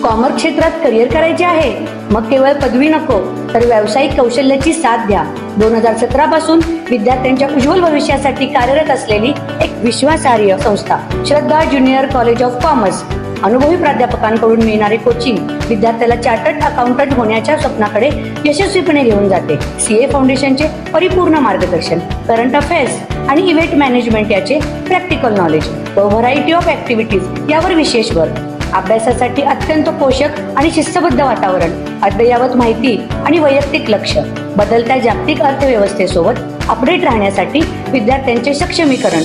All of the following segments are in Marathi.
कॉमर्स क्षेत्रात करिअर करायचे आहे? मग केवळ पदवी नको तर व्यावसायिक कौशल्याची साथ द्या. 2017 पासून विद्यार्थ्यांच्या उज्ज्वल भविष्यासाठी कार्यरत असलेली एक विश्वासार्ह संस्था श्रद्धा ज्युनियर कॉलेज ऑफ कॉमर्स. अनुभवी प्राध्यापकांकडून मिळणारे कोचिंग विद्यार्थ्याला चार्टर्ड अकाउंटंट होण्याच्या स्वप्नाकडे यशस्वीपणे घेऊन जाते. सीए फाउंडेशनचे परिपूर्ण मार्गदर्शन, करंट अफेअर्स आणि इव्हेंट मॅनेजमेंट याचे प्रॅक्टिकल नॉलेज व व्हरायटी ऑफ ऍक्टिव्हिटीज यावर विशेष भर. अभ्यासासाठी अत्यंत पोषक आणि शिस्तबद्ध वातावरण, अद्ययावत माहिती आणि वैयक्तिक लक्ष. बदलत्या जागतिक अर्थव्यवस्थेसोबत अपडेट राहण्यासाठी विद्यार्थ्यांचे सक्षमीकरण.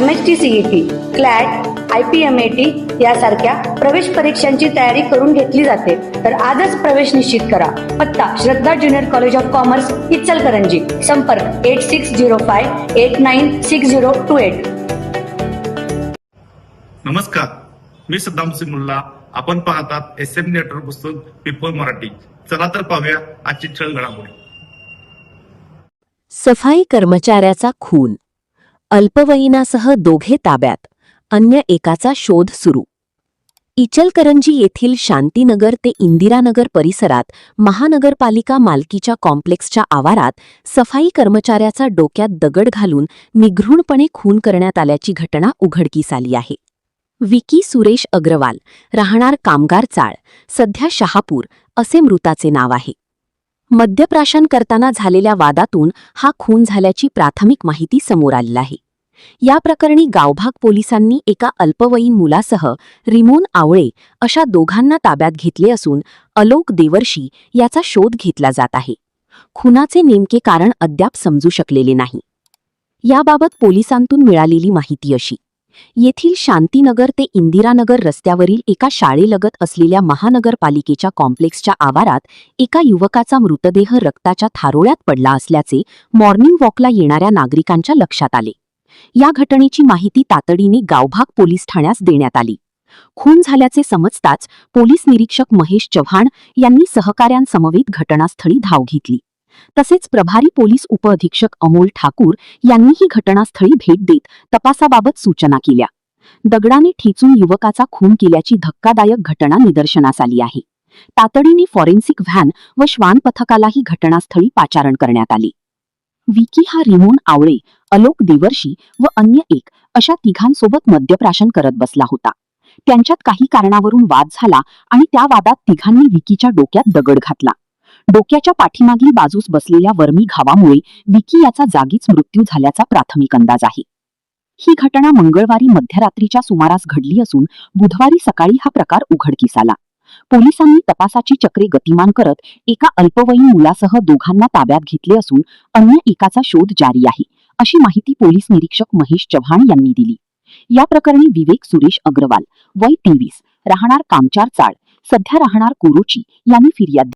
MHT CET, CLAT, IPMAT यासारख्या प्रवेश परीक्षांची तयारी करून घेतली जाते. तर आजच प्रवेश निश्चित करा. पत्ता Shraddha junior college of commerce, Ichalkaranji. संपर्क 8605896028. नमस्कार, मी सद्दाम सिमुल्ला. आपण पाहतात SM नेटवर्क पुस्तक पीपल मराठी. चला तर पाहूया आजची ठळक घडामोडी. सफाई कर्मचाऱ्याचा खून, अल्पवयीनासह दोघे ताब्यात, अन्य एकाचा शोध सुरू. इचलकरंजी येथील शांतीनगर ते इंदिरानगर परिसरात महानगरपालिका मालकीच्या कॉम्प्लेक्सच्या आवारात सफाई कर्मचाऱ्याचा डोक्यात दगड घालून निघृणपणे खून करण्यात आल्याची घटना उघडकीस आली आहे. विकी सुरेश अग्रवाल, राहणार कामगार चाळ, सध्या शहापूर असे मृताचे नाव आहे. मद्यप्राशन करताना झालेल्या वादातून हा खून झाल्याची प्राथमिक माहिती समोर आली आहे. या प्रकरणी गावभाग पोलिसांनी एका अल्पवयीन मुलासह रिमोन आवळे अशा दोघांना ताब्यात घेतले असून अलोक देवर्षी याचा शोध घेतला जात आहे. खुनाचे नेमके कारण अद्याप समजू शकलेले नाही. याबाबत पोलिसांतून मिळालेली माहिती अशी: येथील शांतीनगर ते इंदिरानगर रस्त्यावरील एका शाळेलगत असलेल्या महानगरपालिकेच्या कॉम्प्लेक्सच्या आवारात एका युवकाचा मृतदेह रक्ताच्या थारोळ्यात पडला असल्याचे मॉर्निंग वॉकला येणाऱ्या नागरिकांच्या लक्षात आले. या घटनेची माहिती तातडीने गावभाग पोलीस ठाण्यास देण्यात आली. खून झाल्याचे समजताच पोलीस निरीक्षक महेश चव्हाण यांनी सहकाऱ्यांसमवेत घटनास्थळी धाव घेतली. तसेच प्रभारी पोलीस उपअधीक्षक अमोल ठाकूर यांनीही घटनास्थळी भेट देत तपासाबाबत सूचना केल्या. दगडाने ठेचून युवकाचा खून केल्याची धक्कादायक घटना निदर्शनास आली आहे. तातडीने फॉरेन्सिक व्हॅन व श्वान पथकालाही घटनास्थळी पाचारण करण्यात आले. विकी हा रिमोन आवळे, अलोक देवर्षी व अन्य एक अशा तिघांसोबत मद्यप्राशन करत बसला होता. त्यांच्यात काही कारणावरून वाद झाला आणि त्या वादात तिघांनी विकीच्या डोक्यात दगड घातला. डोक्याच्या पाठीमागील बाजूस बसलेल्या वर्मी घावामुळे विकी याचा जागीच मृत्यू झाल्याचा प्राथमिक अंदाज आहे. ही घटना मंगळवारी मध्यरात्रीच्या सुमारास घडली असून बुधवारी सकाळी हा प्रकार उघडकीस आला. पोलिसांनी तपासाची चक्रे गतिमान करत एका अल्पवयीन मुलासह दोघांना ताब्यात घेतले असून अन्य एकाचा शोध जारी आहे, अशी माहिती पोलीस निरीक्षक महेश चव्हाण यांनी दिली. या प्रकरणी विवेक सुरेश अग्रवाल, वय 23, राहणार कामचार चाळ, सध्या राहणार कोरोची यांनी फिर्याद